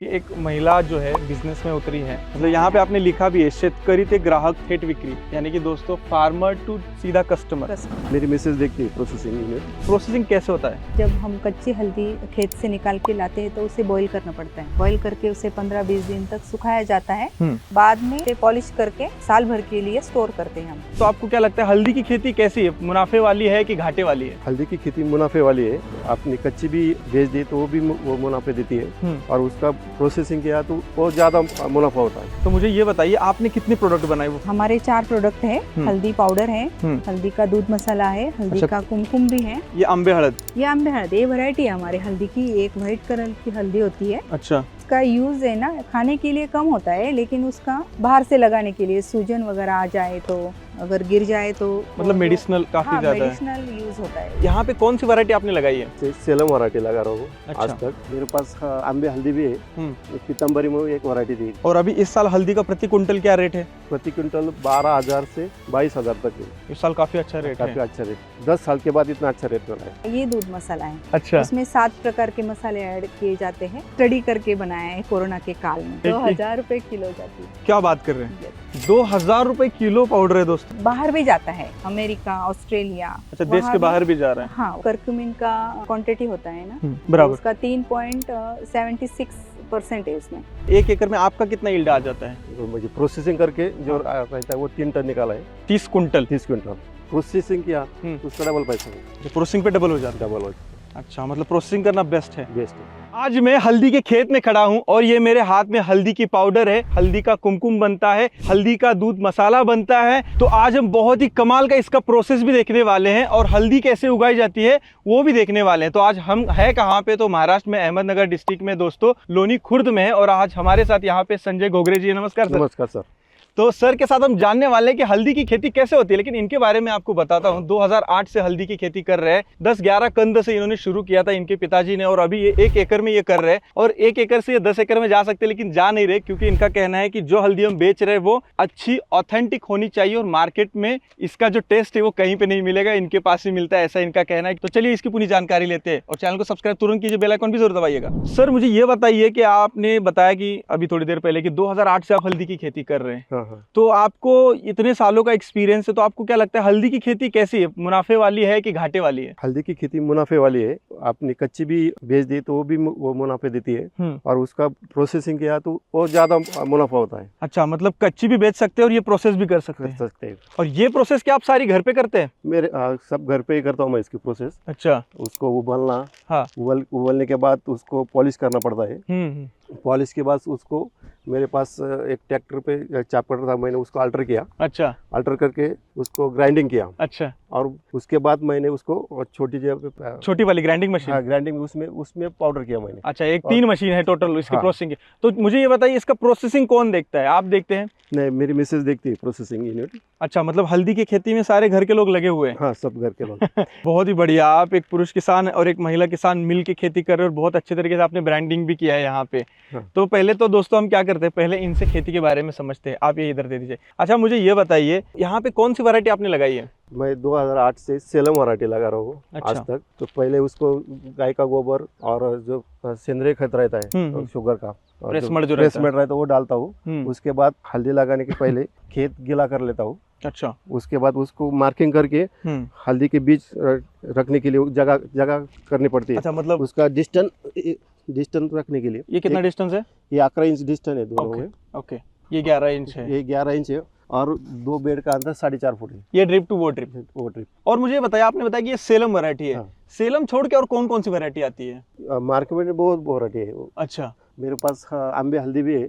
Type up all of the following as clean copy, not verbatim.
एक महिला जो है बिजनेस में उतरी है, मतलब यहाँ पे आपने लिखा भी है शेतकरी ते ग्राहक थेट विक्री, यानी कि दोस्तों फार्मर टू सीधा कस्टमर। मेरी मिसेज देखती है प्रोसेसिंग यूनिट। प्रोसेसिंग कैसे होता है? जब हम कच्ची हल्दी खेत से निकाल के लाते हैं तो उसे बॉईल करना पड़ता है। बॉईल करके उसे 15-20 दिन तक सुखाया जाता है। बाद में उसे पॉलिश करके साल भर के लिए स्टोर करते हैं हम। तो आपको क्या लगता है हल्दी की खेती कैसी है, मुनाफे वाली है कि घाटे वाली है? हल्दी की खेती मुनाफे वाली है। आपने कच्ची भी बेच दी तो वो मुनाफे देती है, और उसका प्रोसेसिंग किया तो बहुत ज्यादा मुनाफा होता है। तो मुझे ये बताइए आपने कितने प्रोडक्ट बनाए? वो हमारे 4 प्रोडक्ट है। हल्दी पाउडर है, हल्दी का दूध मसाला है, हल्दी का कुमकुम भी है। ये अम्बे हळद, ये अम्बे हल्दी, ये वैरायटी है हमारे हल्दी की। एक व्हाइट कलर की हल्दी होती है। अच्छा। उसका यूज है ना खाने के लिए कम होता है, लेकिन उसका बाहर से लगाने के लिए सूजन वगैरह आ जाए तो, अगर गिर जाए तो मतलब मेडिसिनल काफी ज्यादा है। मेडिसिनल यूज होता है। यहाँ पे कौन सी वैरायटी आपने लगाई है? सेलम वैरायटी लगा रहा हूँ। अच्छा। आज तक मेरे पास अम्बे हल्दी भी है। पीतम्बरी में एक वैरायटी थी। और अभी इस साल हल्दी का प्रति क्विंटल क्या रेट है? प्रति क्विंटल 12,000 से 22,000 तक है। इस साल काफी अच्छा रेट काफी है। अच्छा रेट, 10 साल के बाद इतना अच्छा रेट बना है। ये दूध मसाला है। अच्छा। उसमें 7 प्रकार के मसाले ऐड किए जाते हैं। स्टडी करके बनाया है कोरोना के काल में। 2,000 रुपए किलो जाती है। क्या बात कर रहे हैं? 2,000 रुपए किलो पाउडर है दोस्तों। बाहर भी जाता है, अमेरिका, ऑस्ट्रेलिया। अच्छा, देश के बाहर भी जा रहा है। हाँ, कर्क्यूमिन का क्वांटिटी होता है ना, बराबर। उसका 3.76% है उसमें। 1 एकड़ में आपका कितना यील्ड आ जाता है? तो मुझे प्रोसेसिंग करके जो रहता है वो 3 टन निकाला है। 30 कुंटल। 30 क्विंटल प्रोसेसिंग किया तो उसका डबल पैसा है। प्रोसेसिंग पे डबल हो जाता डबल हो है। अच्छा, मतलब प्रोसेसिंग करना बेस्ट है। बेस्ट है। आज मैं हल्दी के खेत में खड़ा हूं और ये मेरे हाथ में हल्दी की पाउडर है, हल्दी का कुमकुम बनता है, हल्दी का दूध मसाला बनता है। तो आज हम बहुत ही कमाल का इसका प्रोसेस भी देखने वाले हैं और हल्दी कैसे उगाई जाती है वो भी देखने वाले हैं। तो आज हम है कहाँ पे? तो महाराष्ट्र में अहमदनगर डिस्ट्रिक्ट में दोस्तों, लोनी खुर्द में है। और आज हमारे साथ यहाँ पे संजय घोगरे जी। नमस्कार सर। नमस्कार सर। तो सर के साथ हम जानने वाले हैं कि हल्दी की खेती कैसे होती है, लेकिन इनके बारे में आपको बताता हूँ। 2008 से हल्दी की खेती कर रहे हैं। 10-11 कंद से इन्होंने शुरू किया था इनके पिताजी ने, और अभी ये 1 एकड़ में ये कर रहे हैं। और 1 एकड़ से ये 10 एकड़ में जा सकते हैं, लेकिन जा नहीं रहे, क्योंकि इनका कहना है कि जो हल्दी हम बेच रहे हैं वो अच्छी ऑथेंटिक होनी चाहिए, और मार्केट में इसका जो टेस्ट है वो कहीं पे नहीं मिलेगा, इनके पास ही मिलता है, ऐसा इनका कहना है। तो चलिए इसकी पूरी जानकारी लेते हैं, और चैनल को सब्सक्राइब तुरंत कीजिए, बेल आइकन भी जरूर दबाइएगा। सर मुझे ये बताइए कि आपने बताया कि अभी थोड़ी देर पहले कि 2008 से आप हल्दी की खेती कर रहे हैं। हाँ। तो आपको इतने सालों का एक्सपीरियंस है, तो आपको क्या लगता है हल्दी की खेती कैसी है, मुनाफे वाली है कि घाटे वाली है? हल्दी की खेती मुनाफे वाली है। आपने कच्ची भी बेच दी तो वो मुनाफे देती है, और उसका प्रोसेसिंग किया तो बहुत ज्यादा मुनाफा होता है। अच्छा, मतलब कच्ची भी बेच सकते हैं और ये प्रोसेस भी कर सकते हैं। और ये प्रोसेस क्या आप सारी घर पे करते हैं? मेरे सब घर पे ही करता हूँ मैं इसकी प्रोसेस। अच्छा। उसको उबलना, हाँ। उबलने के बाद उसको पॉलिश करना पड़ता है। पॉलिश के बाद उसको मेरे पास एक ट्रैक्टर पे चापर था, मैंने उसको अल्टर किया। अच्छा। अल्टर करके उसको ग्राइंडिंग किया। अच्छा। और उसके बाद मैंने उसको छोटी वाली ग्राइंडिंग मशीन? हाँ, ग्राइंडिंग उसमें पाउडर किया मैंने। अच्छा, 3 मशीन है टोटल इसकी हाँ। प्रोसेसिंग की। तो मुझे ये बताइए इसका प्रोसेसिंग कौन देखता है, आप देखते हैं? नहीं, मेरी मिसेज देखती है प्रोसेसिंग यूनिट। अच्छा, मतलब हल्दी की खेती में सारे घर के लोग लगे हुए हैं? हाँ, सब घर के लोग। बहुत ही बढ़िया। आप एक पुरुष किसान और एक महिला किसान मिल के खेती कर रहे हो, और बहुत अच्छे तरीके से आपने ब्रांडिंग भी किया है यहाँ पे। हाँ। तो पहले तो दोस्तों हम क्या करते हैं, पहले इनसे खेती के बारे में समझते हैं। आप ये इधर दे दीजिए। अच्छा, मुझे ये बताइए यहाँ पे कौन सी वैरायटी आपने लगाई है? मैं 2008 से सेलम वैरायटी लगा रहा हूँ। अच्छा। आज तक तो पहले उसको गाय का गोबर और जो सेंद्रीय खत रहता है शुगर का, और प्रेसमड जो प्रेसमेड रहता है वो डालता हूँ। उसके बाद हल्दी लगाने के पहले खेत गीला कर लेता हूँ। अच्छा। उसके बाद उसको मार्किंग करके हल्दी के बीज रखने के लिए जगह करनी पड़ती है। अच्छा, मतलब उसका डिस्टेंस रखने के लिए। ये कितना डिस्टेंस है? ये 11 इंच डिस्टेंस है दोनों में। ओके, ये 11 इंच है। ये 11 इंच है, और 2 बेड का अंतर 4.5 फुट है। ये ड्रिप टू वो ड्रिप। और मुझे ये बताया, आपने बताया कि ये सेलम वैरायटी है। हाँ। सेलम छोड़ के और कौन कौन सी वैरायटी आती है मार्केट में? बहुत वैरायटी है। अच्छा। मेरे पास अम्बे हल्दी भी है।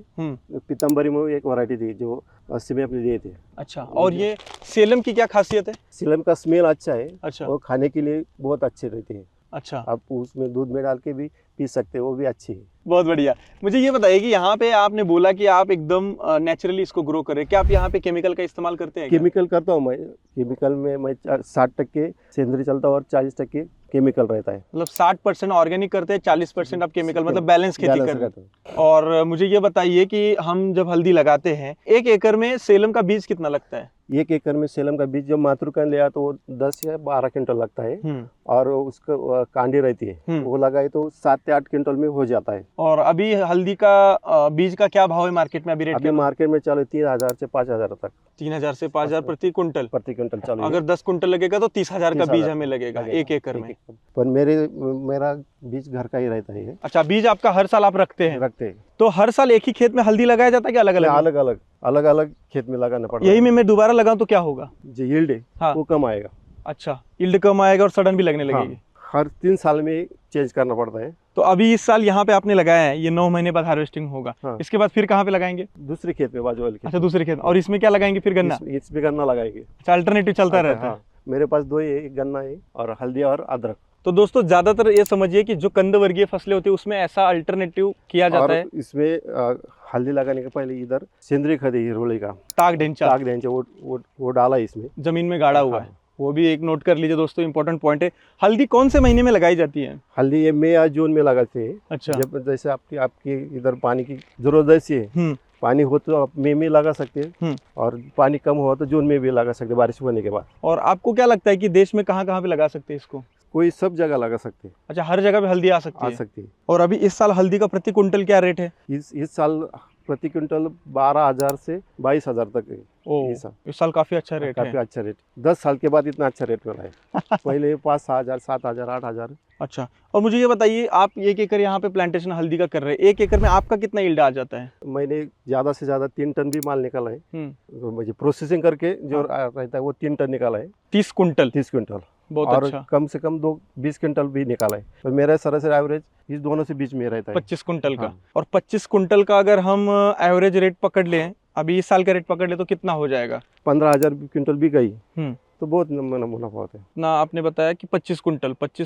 पीतम्बरी में एक वैरायटी थी जो 80 में अपने दिए थे। अच्छा, और ये सेलम की क्या खासियत है? सेलम का स्मेल अच्छा है। अच्छा। और खाने के लिए बहुत अच्छे रहते हैं। अच्छा। आप उसमें दूध में डाल के भी पी सकते हो, वो भी अच्छी है। बहुत बढ़िया। मुझे ये बताइए कि यहाँ पे आपने बोला कि आप एकदम नेचुरली इसको ग्रो करें, क्या आप यहाँ पे केमिकल का इस्तेमाल करते हैं? केमिकल करता हूँ मैं। केमिकल में मैं 60% सेंद्रीय चलता हूँ और 40% केमिकल रहता है। मतलब 60% ऑर्गेनिक करते हैं, 40% आप केमिकल, मतलब बैलेंस खेती कर रहे हैं। हैं। और मुझे ये बताइए कि हम जब हल्दी लगाते हैं, 1 एकड़ में सेलम का बीज कितना लगता है? 1 एकड़ में सेलम का बीज जब मातृकन लिया तो वो 10 या 12 क्विंटल लगता है। और उसका कांडी रहती है, वो लगाए तो 7 से 8 क्विंटल में हो जाता है। और अभी हल्दी का बीज का क्या भाव है मार्केट में? अभी रेट अभी मार्केट में चलो 3000 से 5000 तक। 3000 से 5000 प्रति कुंटल चालू है। अगर 10 कुंटल लगेगा तो 30,000 का बीज हमें लगेगा 1 एकड़ में। पर मेरा बीज घर का ही रहता है। अच्छा, बीज आपका हर साल आप रखते हैं? तो हर साल एक ही खेत में हल्दी लगाया जाता है कि अलग अलग खेत में लगाना पड़ता है? यही में मैं दोबारा लगाऊं तो क्या होगा? जो यील्ड है हाँ, वो कम आएगा। अच्छा, यील्ड कम आएगा और सड़न भी लगने लगेगी। हर 3 साल में चेंज करना पड़ता है। तो अभी इस साल यहाँ पे आपने लगाया है, ये 9 महीने बाद हार्वेस्टिंग होगा। इसके बाद फिर कहाँ पे लगाएंगे? दूसरे खेत में, बाजू वाले खेत। अच्छा, दूसरे खेत। और इसमें क्या लगाएंगे फिर? गन्ना? इसमें गन्ना लगाएंगे। अच्छा, अल्टरनेटिव चलता रहता है। मेरे पास 2 है, एक गन्ना है और हल्दी और अदरक। तो दोस्तों ज्यादातर ये समझिए कि जो कंद वर्गीय फसलें होती है उसमें ऐसा अल्टरनेटिव किया जाता है। इसमें हल्दी लगाने के पहले इधर सेंद्रीय खाद है रोले का, ताक ढेंचा वो डाला है इसमें, जमीन में गाड़ा हुआ है। वो भी एक नोट कर लीजिए दोस्तों, इंपॉर्टेंट पॉइंट है। हल्दी कौन से महीने में लगाई जाती है? हल्दी ये मई या जून में लगाते हैं। अच्छा, जब जैसे आपकी इधर पानी की जरूरत जैसी है, पानी हो तो आप मई में लगा सकते हैं और पानी कम हुआ तो जून में भी लगा सकते हैं, बारिश होने के बाद। और आपको क्या लगता है कि देश में कहाँ कहाँ पे लगा सकते हैं इसको? कोई सब जगह लगा सकते हैं। अच्छा, हर जगह पे हल्दी आ सकती है। और अभी इस साल हल्दी का प्रति कुंटल क्या रेट है? इस साल प्रति क्विंटल 12,000 से 22,000 तक है। इस साल काफी अच्छा रेट है। काफी अच्छा रेट, 10 साल के बाद इतना अच्छा रेट मिला है। पहले 5,000, 7,000, 8,000। अच्छा, और मुझे ये बताइए, आप 1 एकड़ यहाँ पे प्लांटेशन हल्दी का कर रहे हैं, 1 एकड़ में आपका कितना यील्ड आ जाता है? मैंने ज्यादा से ज्यादा 3 टन भी माल निकाला है। तो मुझे प्रोसेसिंग करके जो रहता है वो 3 टन निकाला है। 30 कुंटल? बहुत और अच्छा। कम से कम 20 क्विंटल भी निकाला है। तो मेरा सरासरी एवरेज इस दोनों से बीच में रहता है 25 कुंटल का। और 25 कुंटल का अगर हम एवरेज रेट पकड़ लें, अभी इस साल का रेट पकड़ ले तो कितना हो जाएगा? 15,000 क्विंटल भी गई तो बहुत मुनाफा होता है ना। आपने बताया कि 25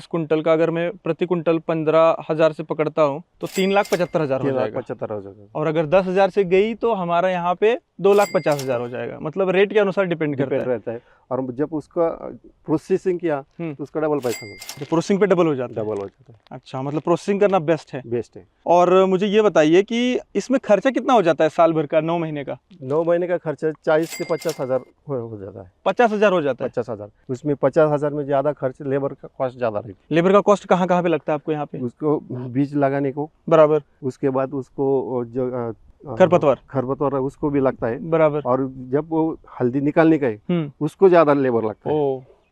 कुंटल का अगर मैं प्रति कुंटल 15,000 से पकड़ता हूँ तो 3,75,000 हो जाएगा। 75,000। और अगर 10,000 से गई तो हमारा यहाँ पे 2,50,000 हो जाएगा। मतलब रेट के अनुसार डिपेंड रहता है। और जब उसका प्रोसेसिंग किया तो उसका डबल पैसा मिलता है। प्रोसेसिंग पे डबल हो जाता है। अच्छा, मतलब प्रोसेसिंग करना बेस्ट है। और मुझे ये बताइए कि इसमें खर्चा कितना हो जाता है साल भर का? 9 महीने का? 9 महीने का खर्चा 40 से 50,000 हो जाता है। 50,000 हो जाता है? 50,000। उसमें 50,000 में ज्यादा खर्च, लेबर का कॉस्ट ज्यादा रहती है। लेबर का कॉस्ट कहाँ कहाँ पे लगता है आपको यहाँ पे? उसको बीज लगाने को बराबर, उसके बाद उसको जो खरपतवार उसको भी लगता है बराबर। और जब वो हल्दी निकालने का है उसको ज्यादा लेबर लगता है।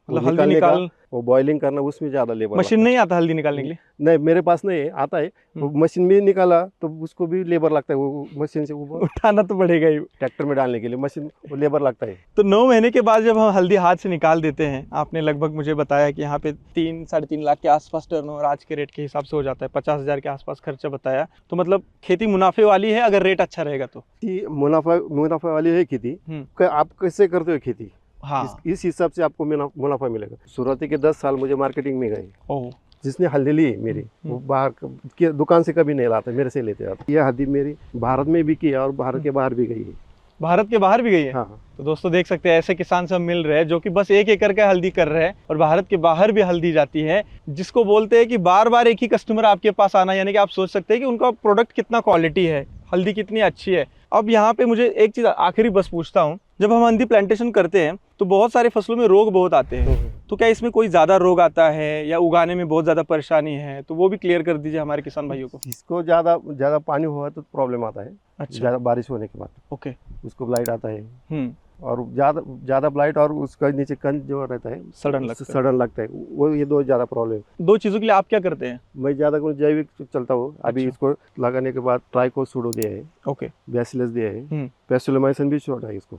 मतलब हल्दी निकाल वो बॉइलिंग करना उसमें ज्यादा लेबर। मशीन नहीं आता हल्दी निकालने के लिए? नहीं, मेरे पास नहीं है, आता है। वो मशीन में निकाला तो उसको भी लेबर लगता है। वो मशीन से उठाना तो पड़ेगा ही, ट्रैक्टर में डालने के लिए मशीन वो लेबर लगता है। तो 9 महीने के बाद जब हम हल्दी हाथ से निकाल देते हैं, आपने लगभग मुझे बताया कि यहाँ पे 3-3.5 लाख के आसपास टर्नओवर आज के रेट के हिसाब से हो जाता है। 50,000 के आसपास खर्चा बताया। तो मतलब खेती मुनाफे वाली है अगर रेट अच्छा रहेगा तो? मुनाफा वाली है खेती। आप कैसे करते हो खेती? हाँ, इस हिसाब से आपको मुनाफा मिलेगा। शुरुआती के 10 साल मुझे मार्केटिंग में गए। जिसने हल्दी ली मेरी वो बाहर के दुकान से कभी नहीं लाता, मेरे से लेते आते। यह हल्दी मेरी भारत में भी किया और भारत के बाहर भी गई है। भारत के बाहर भी गई है? हाँ। तो दोस्तों देख सकते हैं ऐसे किसान सब मिल रहे हैं जो कि बस 1 एकड़ का हल्दी कर रहे हैं और भारत के बाहर भी हल्दी जाती है, जिसको बोलते हैं कि बार बार एक ही कस्टमर आपके पास आना। यानी कि आप सोच सकते हैं कि उनका प्रोडक्ट कितना क्वालिटी है, हल्दी कितनी अच्छी है। अब यहाँ पे मुझे एक चीज़ आखिरी बस पूछता हूँ, जब हम हल्दी प्लांटेशन करते हैं तो बहुत सारे फसलों में रोग बहुत आते हैं, तो क्या इसमें कोई ज़्यादा रोग आता है या उगाने में बहुत ज़्यादा परेशानी है? तो वो भी क्लियर कर दीजिए हमारे किसान भाइयों को। इसको ज़्यादा पानी हुआ तो प्रॉब्लम आता है। अच्छा, ज़्यादा बारिश होने के बाद ओके, उसको ब्लाइट आता है। और ज़्यादा ब्लाइट और उसका नीचे कंद जो रहता है सड़न लगता है। वो ये 2 ज़्यादा प्रॉब्लम। 2 चीज़ों के लिए आप क्या करते हैं? मैं ज़्यादा जैविक चलता हूँ। अभी इसको लगाने के बाद ट्राइकोसुडो दिया है, ओके, बैसिलस दिया है, पैसिलोमाइसिन भी छोड़ा है इसको।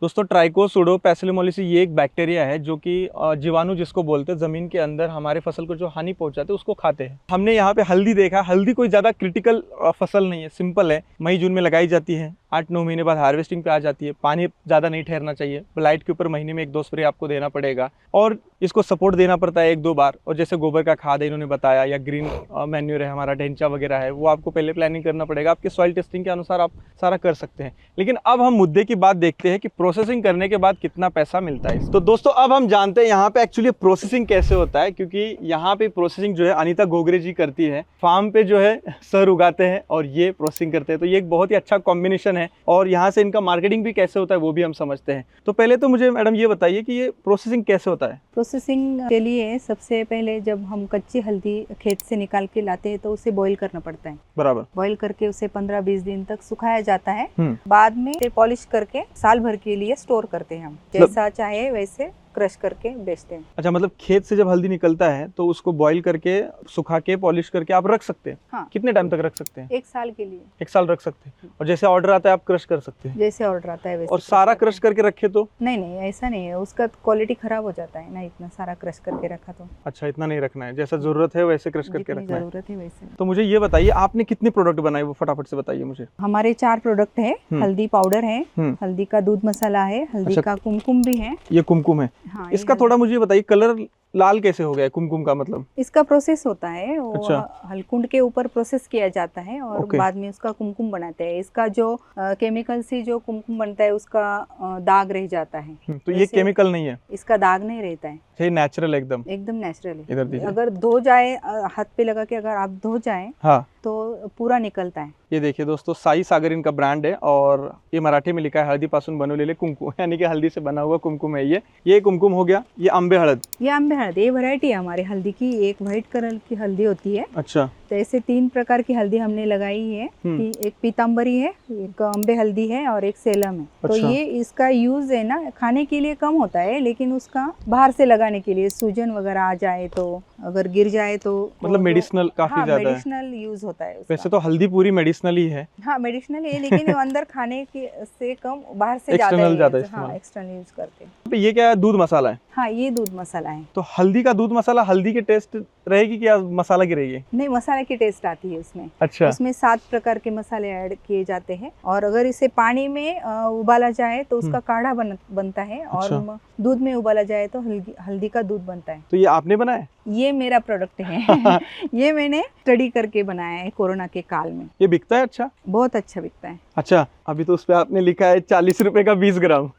दोस्तों ट्राइकोसुडो पैसिलोमाइसिन ये एक बैक्टीरिया है जो कि जीवाणु जिसको बोलते हैं, जमीन के अंदर हमारे फसल को जो हानि पहुंचाते हैं उसको खाते हैं। हमने यहाँ पे हल्दी देखा, हल्दी कोई ज्यादा क्रिटिकल फसल नहीं है, सिंपल है। मई जून में लगाई जाती है, 8-9 महीने बाद हार्वेस्टिंग पे आ जाती है। पानी ज़्यादा नहीं ठहरना चाहिए, ब्लाइट के ऊपर महीने में 1-2 स्प्रे आपको देना पड़ेगा और इसको सपोर्ट देना पड़ता है 1-2 बार। और जैसे गोबर का खाद है इन्होंने बताया, या ग्रीन मैन्यूर है हमारा, ढेंचा वगैरह है, वो आपको पहले प्लानिंग करना पड़ेगा। आपके सॉइल टेस्टिंग के अनुसार आप सारा कर सकते हैं। लेकिन अब हम मुद्दे की बात देखते हैं कि प्रोसेसिंग करने के बाद कितना पैसा मिलता है। तो दोस्तों अब हम जानते हैं यहाँ पे एक्चुअली प्रोसेसिंग कैसे होता है, क्योंकि यहाँ पे प्रोसेसिंग जो है अनीता गोगरे जी करती है। फार्म पे जो है सर उगाते हैं और ये प्रोसेसिंग करते हैं, तो ये एक बहुत ही अच्छा कॉम्बिनेशन है और यहाँ से इनका मार्केटिंग भी कैसे होता है वो भी हम समझते हैं। तो पहले तो मुझे मैडम ये बताइए कि ये प्रोसेसिंग कैसे होता है। प्रोसेसिंग के लिए सबसे पहले जब हम कच्ची हल्दी खेत से निकाल के लाते हैं तो उसे बॉईल करना पड़ता है। बराबर। बॉईल करके उसे 15-20 दिन तक सुखाया जाता है। बाद में उसे पॉलिश करके साल भर के लिए स्टोर करते हैं हम, जैसा चाहे वैसे क्रश करके बेचते हैं। अच्छा, मतलब खेत से जब हल्दी निकलता है तो उसको बॉईल करके सुखा के पॉलिश करके आप रख सकते हैं। हाँ। कितने टाइम तक रख सकते हैं? 1 साल के लिए। 1 साल रख सकते हैं। और जैसे ऑर्डर आता है आप क्रश कर सकते हैं? जैसे ऑर्डर आता है वैसे। और सारा क्रश करके रखे तो? नहीं, ऐसा नहीं है, उसका क्वालिटी खराब हो जाता है ना, इतना सारा क्रश करके रखा तो। अच्छा, इतना नहीं रखना है, जैसा जरूरत है वैसे क्रश करके रखना है। जरूरत है वैसे। तो मुझे ये बताइए आपने कितने प्रोडक्ट बनाए वो फटाफट से बताइए मुझे। हमारे 4 प्रोडक्ट है। हल्दी पाउडर है, हल्दी का दूध मसाला है, हल्दी का कुमकुम भी है। ये कुमकुम है। हाँ, इसका थोड़ा मुझे बताइए, कलर लाल कैसे हो गया कुमकुम का? मतलब इसका प्रोसेस होता है, वो अच्छा। हलकुंड के ऊपर प्रोसेस किया जाता है और बाद में उसका कुमकुम बनाते हैं। इसका जो केमिकल से जो कुमकुम बनता है उसका दाग रह जाता है। तो ये केमिकल नहीं है? इसका दाग नहीं रहता है, ये नेचुरल एकदम नेचुरल है। इधर दीजिए। अगर धो जाए, हाथ पे लगा के अगर आप धो जाए हाँ तो पूरा निकलता है। ये देखिए दोस्तों, साई सागर इनका ब्रांड है और ये मराठी में लिखा है हळदी पासून बनवलेले कुमकुम, यानी कि हल्दी से बना हुआ कुमकुम है ये कुमकुम हो गया। ये आंबे हळद, ये आंबे हल्दी, ये वैरायटी है हमारे हल्दी की। एक व्हाइट कलर की हल्दी होती है। अच्छा। तो ऐसे 3 प्रकार की हल्दी हमने लगाई है कि एक पीताम्बरी है, एक अम्बे हल्दी है और एक सेलम है। तो ये इसका यूज है ना, खाने के लिए कम होता है, लेकिन उसका बाहर से लगाने के लिए सूजन वगैरह आ जाए तो, अगर गिर जाए तो मतलब मेडिसिनल काफी ज्यादा है। मेडिसिनल यूज होता है उसका। वैसे तो हल्दी पूरी मेडिसिनल ही है। हाँ, मेडिसिनल है, लेकिन वो अंदर खाने के से कम बाहर से एक्सटर्नल ज्यादा इस्तेमाल। हाँ, एक्सटर्नल यूज करते हैं। तो ये क्या है? दूध मसाला है। हाँ, ये दूध मसाला है। तो हल्दी का दूध मसाला हल्दी के टेस्ट रहेगी क्या मसाला की रहेगी? नहीं, मसाले की टेस्ट आती है उसमें। अच्छा। उसमें 7 प्रकार के मसाले ऐड किए जाते हैं और अगर इसे पानी में उबाला जाए तो उसका काढ़ा बनता है और दूध में उबाला जाए तो हल्दी का दूध बनता है। तो ये आपने बनाया? ये मेरा प्रोडक्ट है। ये मैंने स्टडी करके बनाया है कोरोना के काल में। ये बिकता है? अच्छा, बहुत अच्छा बिकता है। अच्छा, अभी तो उस पे आपने लिखा है 40 रुपए का 20 ग्राम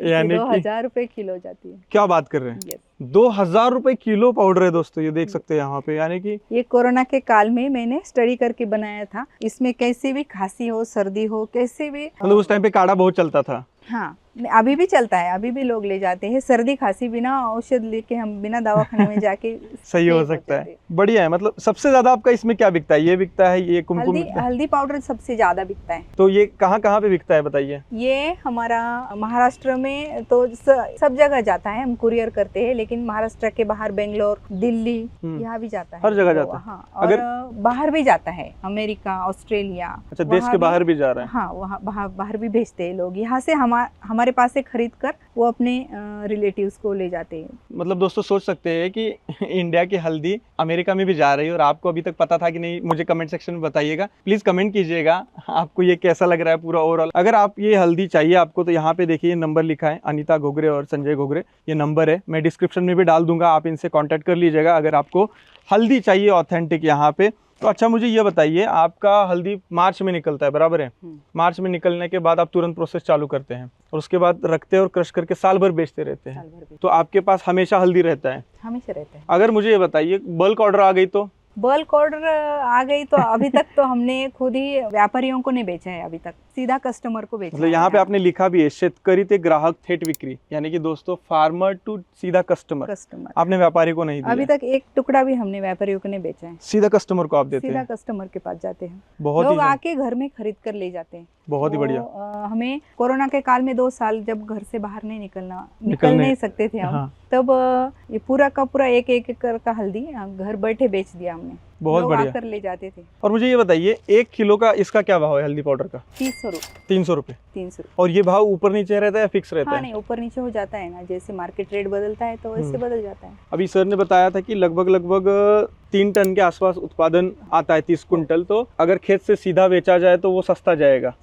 यानी 2000 रुपए किलो जाती है। क्या बात कर रहे हैं? Yes. 2000 रुपए किलो पाउडर है दोस्तों, ये देख सकते हैं यहाँ पे, यानी कि ये कोरोना के काल में मैंने स्टडी करके बनाया था। इसमें कैसे भी खांसी हो, सर्दी हो, कैसे भी मतलब उस टाइम पे काढ़ा बहुत चलता था। हाँ, अभी भी चलता है, अभी भी लोग ले जाते हैं। सर्दी खांसी बिना औषध लेके हम बिना दवाखाने में जाके सही हो सकता है। बढ़िया है। मतलब सबसे ज्यादा आपका इसमें क्या बिकता है? ये बिकता है, ये कुमकुम हल्दी पाउडर सबसे ज्यादा बिकता है। तो ये कहाँ कहाँ पे बिकता है बताइए? ये हमारा महाराष्ट्र में तो सब जगह जाता है, हम कुरियर करते हैं, लेकिन महाराष्ट्र के बाहर बेंगलोर, दिल्ली यहाँ भी जाता है, हर जगह जाता है। हाँ, और अगर बाहर भी जाता है, अमेरिका, ऑस्ट्रेलिया। अच्छा, देश के बाहर भी जा रहा है? हाँ, वहाँ बाहर भी भेजते हैं लोग। यहाँ से हमारे पास से खरीद कर वो अपने रिलेटिव्स को ले जाते हैं। मतलब दोस्तों सोच सकते हैं कि इंडिया की हल्दी अमेरिका में भी जा रही है और आपको अभी तक पता था कि नहीं? मुझे कमेंट सेक्शन में बताइएगा, प्लीज कमेंट कीजिएगा आपको ये कैसा लग रहा है पूरा ओवरऑल। अगर आप ये हल्दी चाहिए आपको तो यहाँ पे देखिए नंबर लिखा है, अनीता घोगरे और संजय घोगरे, ये नंबर है, मैं डिस्क्रिप्शन में भी डाल दूंगा, आप इनसे कॉन्टैक्ट कर लीजिएगा अगर आपको हल्दी चाहिए ऑथेंटिक यहाँ पे। तो अच्छा, मुझे ये बताइए, आपका हल्दी मार्च में निकलता है, बराबर है? मार्च में निकलने के बाद आप तुरंत प्रोसेस चालू करते हैं और उसके बाद रखते हैं और क्रश करके साल भर बेचते रहते हैं। तो आपके पास हमेशा हल्दी रहता है? हमेशा रहता है। अगर मुझे ये बताइए, बल्क ऑर्डर आ गई तो? बल्क ऑर्डर आ गई तो अभी तक तो हमने खुद ही व्यापारियों को नहीं बेचा है, अभी तक सीधा कस्टमर को बेचा। मतलब यहाँ पे आपने लिखा भी है शेतकरी ते ग्राहक थेट विक्री, यानी कि दोस्तों फार्मर टू सीधा कस्टमर। आपने व्यापारी को नहीं दिया अभी तक, एक टुकड़ा भी हमने व्यापारियों को नहीं बेचा है। सीधा कस्टमर को आप देते हैं? सीधा कस्टमर के पास जाते हैं, बहुत लोग आके घर में खरीद कर ले जाते हैं। बहुत ही बढ़िया। हमें कोरोना के काल में 2 साल जब घर से बाहर नहीं निकल नहीं सकते थे हम, हाँ। तब ये पूरा का पूरा एक एकड़ का हल्दी घर बैठे बेच दिया हमने। बहुत लोग बढ़िया। आकर ले जाते थे। और मुझे ये बताइए, 1 किलो का इसका क्या भाव है हल्दी पाउडर का? 300 रुपए। 300 रुपए। 300 रुपए। और ये भाव ऊपर नीचे रहता है, फिक्स रहता हाँ, है? नहीं, ऊपर नीचे हो जाता है ना, जैसे मार्केट रेट बदलता है तो वैसे बदल जाता है। अभी सर ने बताया था कि लगभग 3 टन के आसपास उत्पादन आता है, 30 कुंटल। तो अगर खेत से सीधा बेचा जाए तो वो सस्ता जाएगा?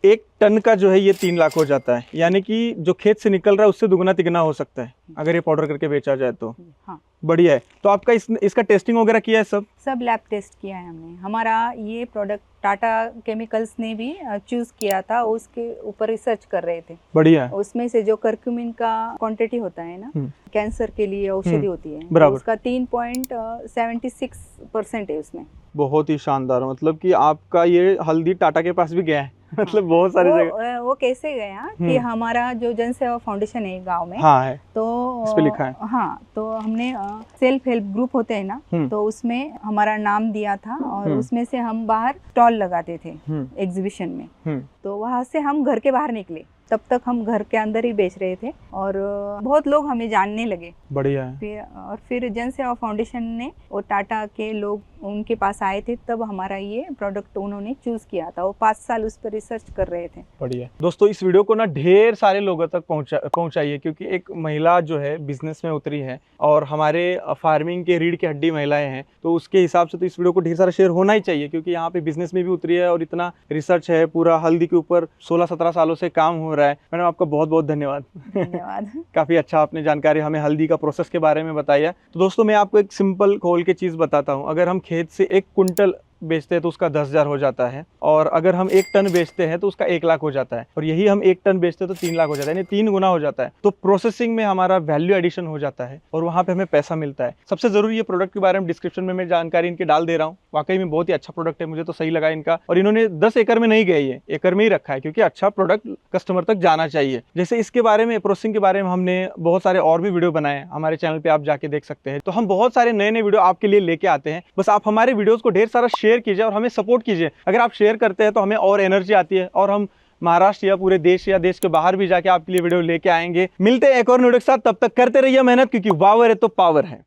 1 टन का जो है ये 3 लाख हो जाता है, यानी कि जो खेत से निकल रहा है उससे दुगना तिगना हो सकता है अगर ये पाउडर करके बेचा जाए तो। हाँ, बढ़िया है। तो आपका इसका टेस्टिंग वगैरह किया है? सब लैब टेस्ट किया है हमने। हमारा ये प्रोडक्ट टाटा केमिकल्स ने भी चूज किया था, उसके ऊपर रिसर्च कर रहे थे। बढ़िया है। उसमें से जो कर्क्यूमिन का क्वांटिटी होता है ना, कैंसर के लिए औषधि होती है, बराबर। उसका 3.76% है उसमें। बहुत ही शानदार। मतलब कि आपका ये हल्दी टाटा के पास भी गया है मतलब बहुत सारी जगह। वो कैसे गया कि हमारा जो जन सेवा फाउंडेशन है गांव में, हाँ है, तो इस पे लिखा है। हाँ, तो हमने सेल्फ हेल्प ग्रुप होते हैं ना, तो उसमें हमारा नाम दिया था और उसमें से हम बाहर स्टॉल लगाते थे एग्जीबिशन में। तो वहां से हम घर के बाहर निकले, तब तक हम घर के अंदर ही बेच रहे थे और बहुत लोग हमें जानने लगे। बढ़िया है। फिर जन सेवा फाउंडेशन ने और टाटा के लोग उनके पास आए थे, तब हमारा ये प्रोडक्ट उन्होंने चूज किया था। वो 5 साल उस पर रिसर्च कर रहे थे। बढ़िया। दोस्तों इस वीडियो को ना ढेर सारे लोगों तक पहुंचाइए, क्योंकि एक महिला जो है बिजनेस में उतरी है और हमारे फार्मिंग के रीढ़ की हड्डी महिलाएं हैं, तो उसके हिसाब से तो इस वीडियो को ढेर सारा शेयर होना ही चाहिए, क्योंकि यहाँ पे बिजनेस में भी उतरी है और इतना रिसर्च है, पूरा हल्दी के ऊपर 16-17 सालों से काम हो रहा है। मैडम आपका बहुत बहुत धन्यवाद। धन्यवाद। काफी अच्छा आपने जानकारी हमें हल्दी का प्रोसेस के बारे में बताया। तो दोस्तों मैं आपको एक सिंपल खोल के चीज बताता हूँ। अगर हम खेत से 1 कुंटल बेचते हैं तो उसका 10,000 हो जाता है, और अगर हम 1 टन बेचते हैं तो उसका 1 लाख हो जाता है, और यही हम 1 टन बेचते हैं तो 3 लाख हो जाता है, यानी 3 गुना हो जाता है। तो प्रोसेसिंग में हमारा वैल्यू एडिशन हो जाता है और वहाँ पे हमें पैसा मिलता है। सबसे जरूरी ये प्रोडक्ट के बारे में डिस्क्रिप्शन में मैं जानकारी इनकी डाल दे रहा हूँ। वाकई में बहुत ही अच्छा प्रोडक्ट है, मुझे तो सही लगा इनका। और इन्होंने 10 एकड़ में नहीं गए, ये एकड़ में ही रखा है, क्योंकि अच्छा प्रोडक्ट कस्टमर तक जाना चाहिए। जैसे इसके बारे में, प्रोसेसिंग के बारे में हमने बहुत सारे और भी वीडियो बनाए, हमारे चैनल पे आप जाके देख सकते हैं। तो हम बहुत सारे नए नए वीडियो आपके लिए लेके आते हैं। बस आप हमारे वीडियोस को ढेर सारा शेयर कीजिए और हमें सपोर्ट कीजिए। अगर आप शेयर करते हैं तो हमें और एनर्जी आती है, और हम महाराष्ट्र या पूरे देश या देश के बाहर भी जाके आपके लिए वीडियो लेके आएंगे। मिलते हैं एक और वीडियो के साथ, तब तक करते रहिए मेहनत, क्योंकि वावर है तो पावर है।